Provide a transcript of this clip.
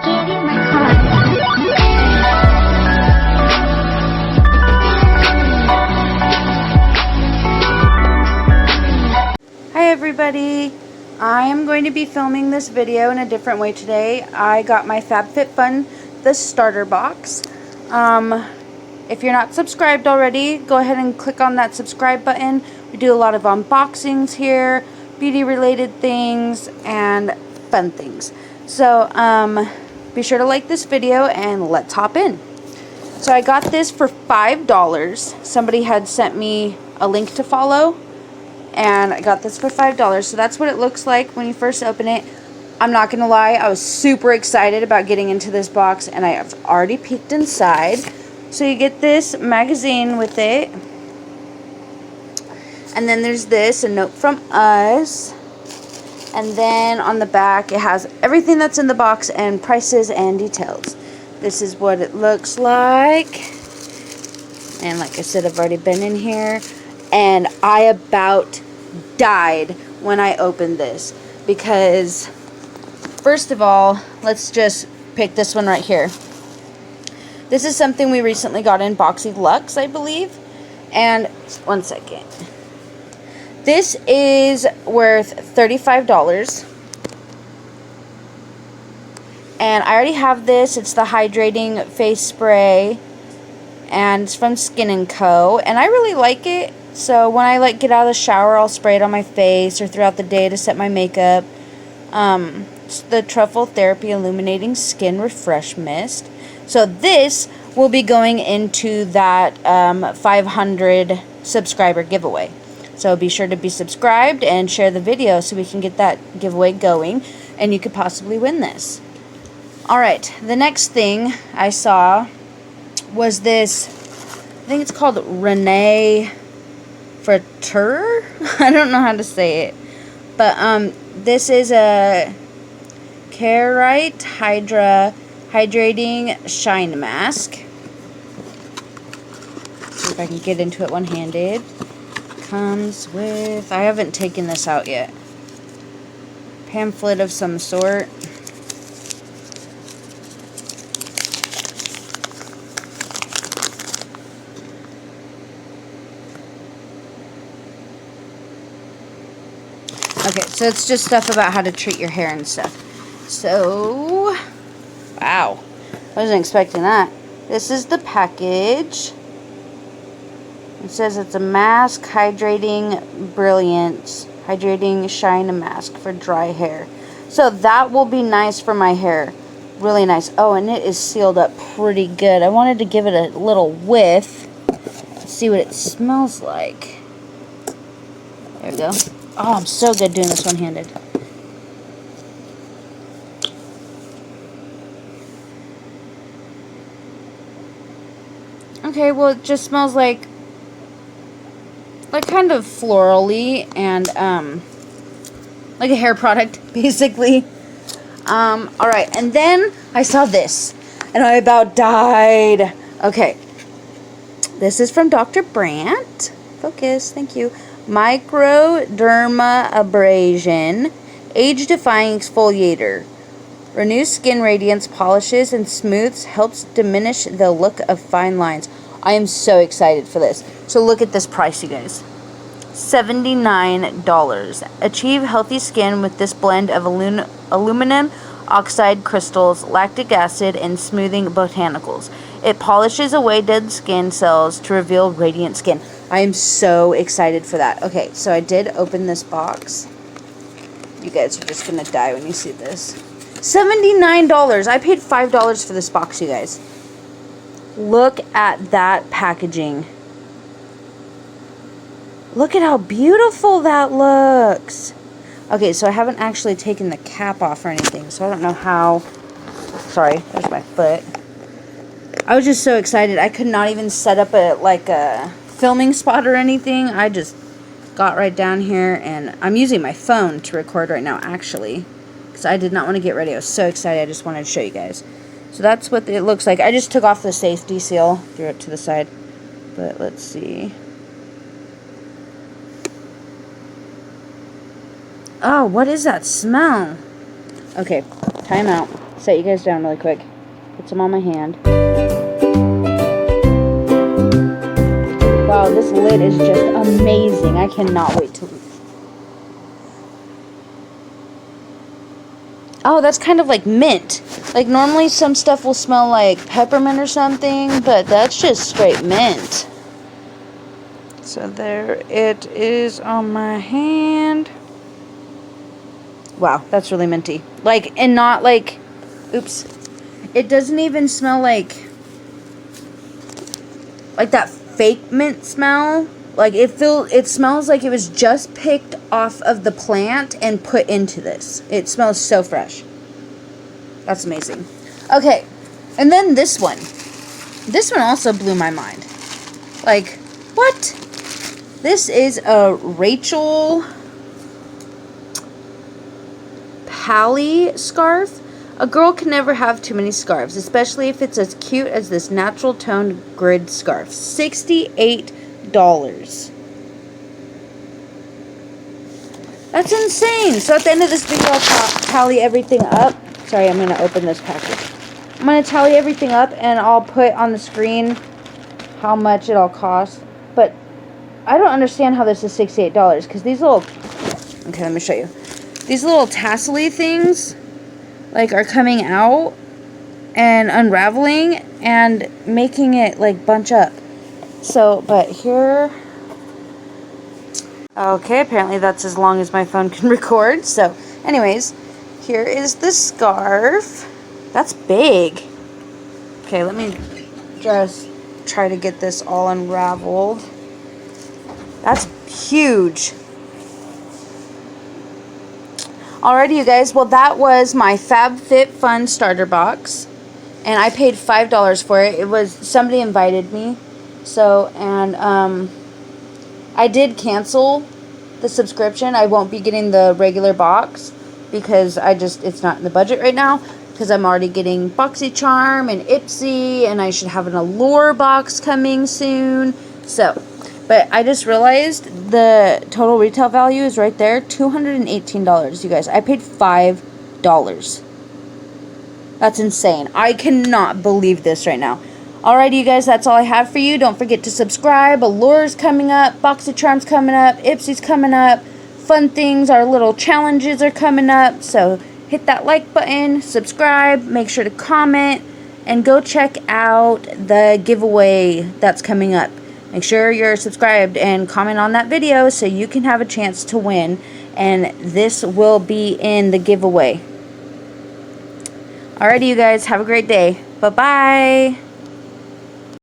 give you my heart. Hi everybody! I am going to be filming this video in a different way today. I got my Fabfitfun, the starter box. If you're not subscribed already, go ahead and click on that subscribe button. We do a lot of unboxings here, beauty related things, and fun things. So be sure to like this video and let's hop in. So I got this for $5. Somebody had sent me a link to follow, and I got this for $5. So that's what it looks like when you first open it. I'm not gonna lie, I was super excited about getting into this box, and I have already peeked inside. So you get this magazine with it, and then there's this, a note from us, and then on the back it has everything that's in the box and prices and details. This is what it looks like, and like I said, I've already been in here, and I about died when I opened this, because first of all, let's just pick this one right here. This is something we recently got in Boxycharm, I believe. And one second. This is worth $35. And I already have this. It's the hydrating face spray, and it's from Skin & Co. And I really like it. So when I get out of the shower, I'll spray it on my face or throughout the day to set my makeup. It's the Truffle Therapy Illuminating Skin Refresh Mist. So this will be going into that 500 subscriber giveaway. So be sure to be subscribed and share the video so we can get that giveaway going, and you could possibly win this. Alright, the next thing I saw was this, I think it's called Renee Frater? I don't know how to say it. But this is a kyla.I Hydrating Shine Mask. See if I can get into it one-handed. Comes with, I haven't taken this out yet, pamphlet of some sort. Okay, so it's just stuff about how to treat your hair and stuff. So, wow, I wasn't expecting that. This is the package. It says it's a mask, hydrating brilliance, hydrating shine mask for dry hair. So that will be nice for my hair. Really nice. Oh, and it is sealed up pretty good. I wanted to give it a little whiff. Let's see what it smells like. There we go. Oh, I'm so good doing this one-handed. Okay, well, it just smells like kind of florally and like a hair product, basically. Alright, and then I saw this, and I about died. Okay, this is from Dr. Brandt. Focus, thank you. Microdermabrasion age-defying exfoliator. Renews skin radiance, polishes and smooths, helps diminish the look of fine lines. I am so excited for this. So look at this price, you guys. $79. Achieve healthy skin with this blend of aluminum oxide crystals, lactic acid, and smoothing botanicals. It polishes away dead skin cells to reveal radiant skin. I am so excited for that. Okay, so I did open this box. You guys are just going to die when you see this. $79. I paid $5 for this box, you guys. Look at that packaging. Look at how beautiful that looks. Okay, so I haven't actually taken the cap off or anything, so I don't know how. Sorry, there's my foot. I was just so excited. I could not even set up a filming spot or anything. I just got right down here, and I'm using my phone to record right now, actually, because I did not want to get ready. I was so excited. I just wanted to show you guys. So that's what it looks like. I just took off the safety seal, threw it to the side. But let's see. Oh, what is that smell? Okay, time out. set you guys down really quick. Put some on my hand. Wow, this lid is just amazing. I cannot wait to... Oh, that's kind of like mint. Like, normally some stuff will smell like peppermint or something, but that's just straight mint. So there it is on my hand. Wow, that's really minty. Like, and not like... Oops. It doesn't even smell like that fake mint smell. Like, it smells like it was just picked off of the plant and put into this. It smells so fresh. That's amazing. Okay, and then this one. This one also blew my mind. Like, what? This is a Rachel Pally scarf. A girl can never have too many scarves, especially if it's as cute as this natural toned grid scarf. $68. That's insane. So at the end of this video, I'll tally everything up. Sorry, I'm going to open this package. I'm going to tally everything up, and I'll put on the screen how much it all costs. But I don't understand how this is $68, because these little... Okay, let me show you. These little tassel-y things... like, are coming out and unraveling and making it, like, bunch up. So, but here... Okay, apparently that's as long as my phone can record. So, anyways, here is the scarf. That's big. Okay, let me just try to get this all unraveled. That's huge. Alrighty, you guys. Well, that was my Fabfitfun starter box, and I paid $5 for it. It was somebody invited me, so I did cancel the subscription. I won't be getting the regular box because it's not in the budget right now. Because I'm already getting Boxycharm and Ipsy, and I should have an Allure box coming soon. So. But I just realized the total retail value is right there, $218, you guys. I paid $5. That's insane. I cannot believe this right now. Alrighty, you guys, that's all I have for you. Don't forget to subscribe. Allure's coming up. Boxycharm's coming up. Ipsy's coming up. Fun things, our little challenges are coming up. So hit that like button, subscribe, make sure to comment, and go check out the giveaway that's coming up. Make sure you're subscribed and comment on that video so you can have a chance to win. And this will be in the giveaway. Alrighty, you guys. Have a great day. Bye-bye.